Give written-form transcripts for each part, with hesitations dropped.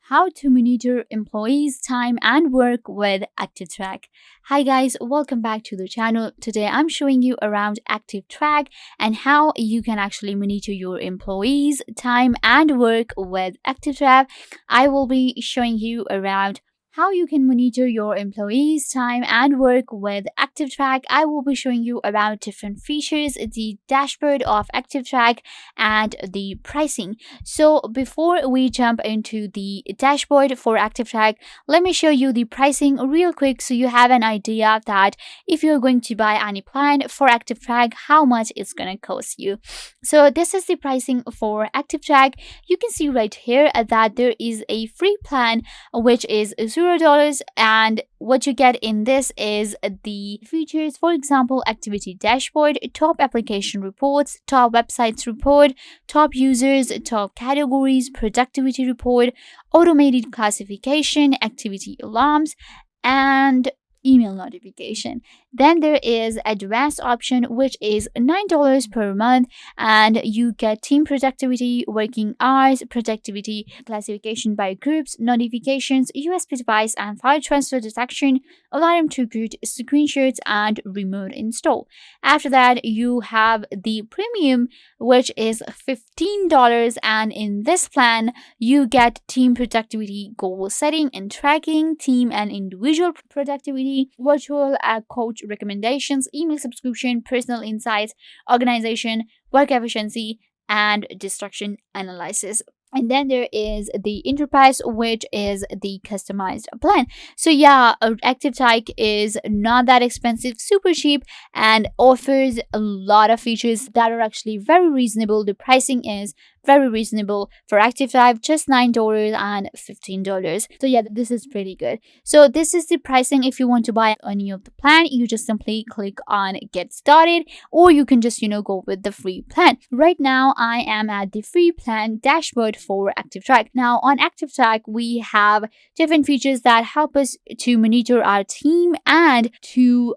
How to monitor employees' time and work with ActiveTrack. Hi guys, welcome back to the channel. Today I'm showing you around ActiveTrack and how you can actually monitor your employees' time and work with ActiveTrack. I will be showing you around how you can monitor your employees' time and work with ActiveTrack. I will be showing you about different features, the dashboard of ActiveTrack, and the pricing. So before we jump into the dashboard for ActiveTrack, let me show you the pricing real quick so you have an idea that if you're going to buy any plan for ActiveTrack, how much it's going to cost you. So this is the pricing for ActiveTrack. You can see right here that there is a free plan which is $0, and what you get in this is the features, for example, activity dashboard, top application reports, top websites report, top users, top categories, productivity report, automated classification, activity alarms, and email notification. Then there is advanced option which is $9 per month, and you get team productivity, working hours, productivity classification by groups, notifications, USB device and file transfer detection, alarm triggered, screenshots, and remote install. After that you have the premium which is $15, and in this plan you get team productivity goal setting and tracking, team and individual productivity, virtual coach recommendations, email subscription, personal insights, organization, work efficiency, and distraction analysis. And then there is the enterprise, which is the customized plan. So yeah, ActiveTrack is not that expensive, super cheap, and offers a lot of features that are actually very reasonable. The pricing is very reasonable for ActiveTrack, just $9 and $15. So yeah, this is pretty good. So this is the pricing. If you want to buy any of the plan, you just simply click on get started, or you can just go with the free plan. Right now I am at the free plan dashboard for ActiveTrack. Now on ActiveTrack we have different features that help us to monitor our team and to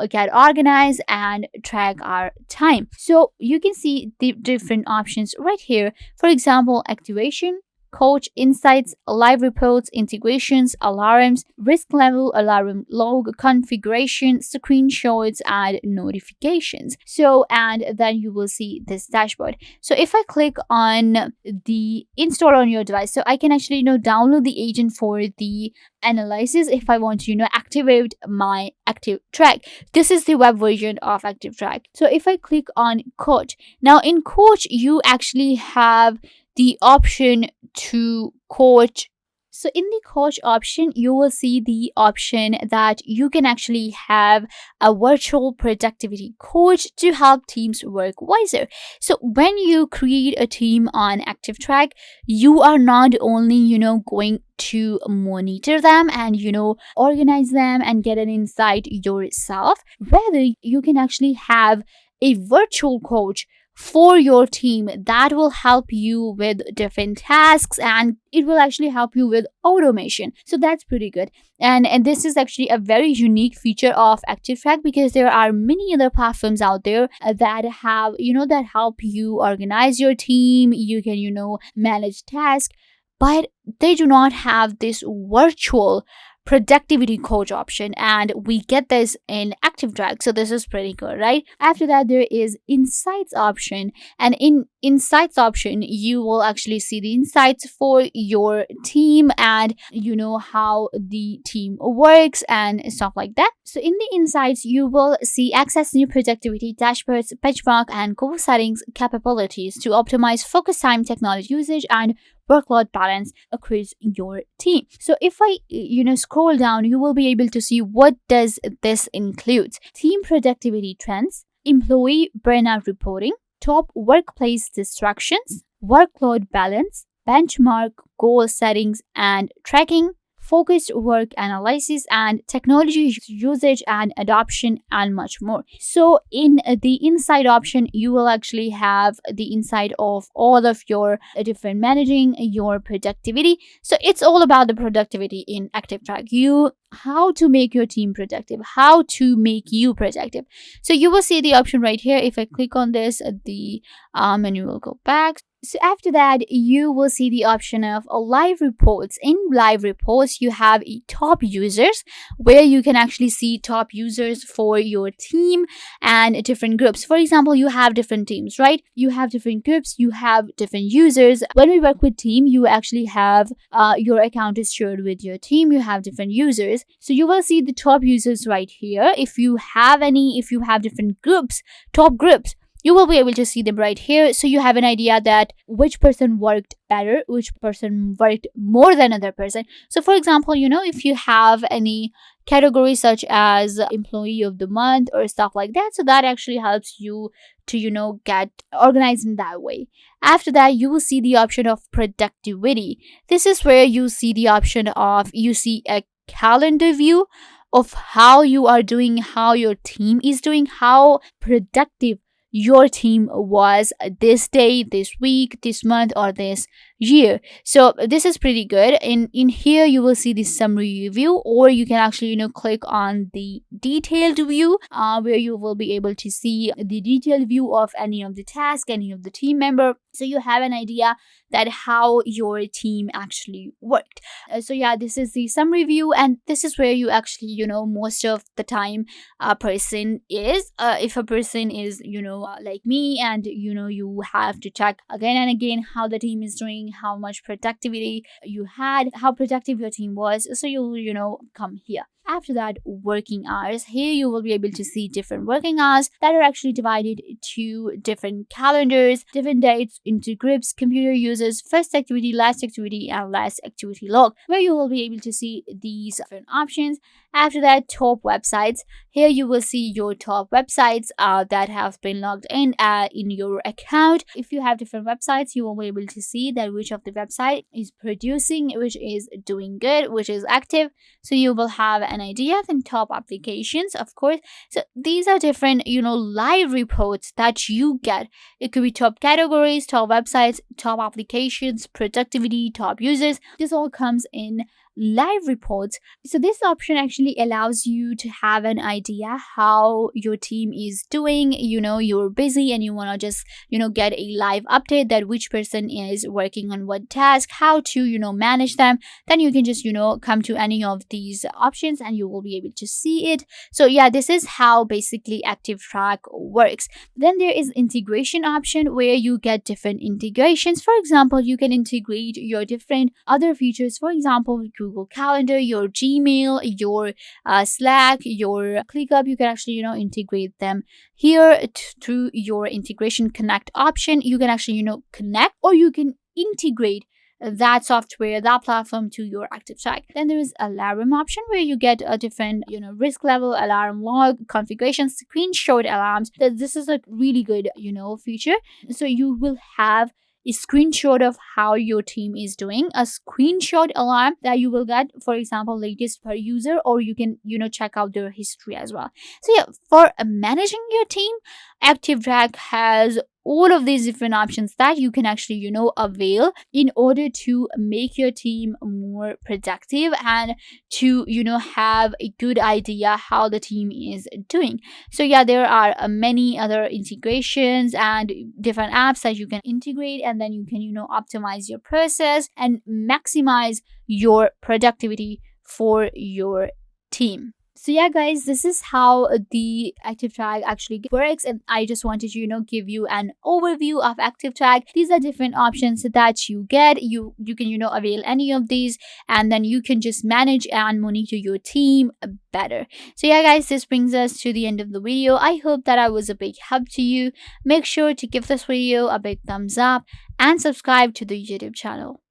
get organized and track our time. So you can see the different options right here. For example, activation, coach, insights, live reports, integrations, alarms, risk level, alarm log, configuration, screenshots, and notifications. So, and then you will see this dashboard. So if I click on the install on your device, so I can actually download the agent for the analysis if I want to activate my ActiveTrack. This is the web version of ActiveTrack. So if I click on coach, now in coach you actually have the option to coach. So in the coach option, you will see the option that you can actually have a virtual productivity coach to help teams work wiser. So when you create a team on ActiveTrack, you are not only, going to monitor them and, organize them and get an insight yourself. Rather, you can actually have a virtual coach for your team that will help you with different tasks, and it will actually help you with automation. So that's pretty good. And this is actually a very unique feature of ActiveTrack, because there are many other platforms out there that have, that help you organize your team. You can, manage tasks, but they do not have this virtual productivity coach option, and we get this in ActiveTrack. So this is pretty good, right? After that there is insights option, and in insights option you will actually see the insights for your team and how the team works and stuff like that. So in the insights you will see access new productivity dashboards, benchmark and goal settings capabilities to optimize focus time, technology usage, and workload balance across your team. So if I scroll down, you will be able to see what does this include: team productivity trends, employee burnout reporting, top workplace distractions, workload balance, benchmark, goal settings and tracking, focused work analysis, and technology usage and adoption, and much more. So in the inside option, you will actually have the insight of all of your different managing your productivity. So it's all about the productivity in ActiveTrack. How to make your team productive, how to make you productive. So you will see the option right here. If I click on this, the menu will go back. So after that, you will see the option of live reports. In live reports, you have top users where you can actually see top users for your team and different groups. For example, you have different teams, right? You have different groups, you have different users. When we work with team, you actually have your account is shared with your team. You have different users. So you will see the top users right here. If you have different groups, top groups, you will be able to see them right here, so you have an idea that which person worked better, which person worked more than other person. So for example, if you have any category such as employee of the month or stuff like that, so that actually helps you to get organized in that way. After that, you will see the option of productivity. This is where you see the option of, you see a calendar view of how you are doing, how your team is doing, how productive your team was this day, this week, this month, or this year. So this is pretty good. In here, you will see the summary view, or you can actually click on the detailed view, where you will be able to see the detailed view of any of the task, any of the team member, so you have an idea that how your team actually worked. So yeah, this is the summary view, and this is where you actually most of the time a person is, if a person is like me, and you have to check again and again how the team is doing, how much productivity you had, how productive your team was, so you come here. After that, working hours. Here you will be able to see different working hours that are actually divided to different calendars, different dates into groups, computer users, first activity, last activity, and last activity log, where you will be able to see these different options. After that, top websites. Here you will see your top websites that have been logged in your account. If you have different websites, you will be able to see that which of the website is producing, which is doing good, which is active. So you will have an idea. Then top applications, of course. So these are different live reports that you get. It could be top categories, top websites, top applications, productivity, top users. This all comes in live reports. So this option actually allows you to have an idea how your team is doing. You're busy and you want to just get a live update that which person is working on what task, how to manage them. Then you can just come to any of these options and you will be able to see it. So yeah, this is how basically ActiveTrack works. Then there is integration option where you get different integrations. For example, you can integrate your different other features, for example Google Calendar, your Gmail, your Slack, your ClickUp. You can actually integrate them here through your integration connect option. You can actually connect, or you can integrate that software, that platform to your ActiveTrack. Then there is alarm option where you get a different risk level, alarm log, configuration, screenshot alarms. This is a really good feature. So you will have a screenshot of how your team is doing, a screenshot alarm that you will get, for example, latest per user, or you can check out their history as well. So yeah, for managing your team, ActiveTrack has all of these different options that you can actually avail in order to make your team more productive and to have a good idea how the team is doing. So yeah, there are many other integrations and different apps that you can integrate, and then you can optimize your process and maximize your productivity for your team. So yeah, guys, this is how the ActiveTrack actually works, and I just wanted to give you an overview of ActiveTrack. These are different options that you get. You can avail any of these, and then you can just manage and monitor your team better. So yeah, guys, this brings us to the end of the video. I hope that I was a big help to you. Make sure to give this video a big thumbs up and subscribe to the YouTube channel.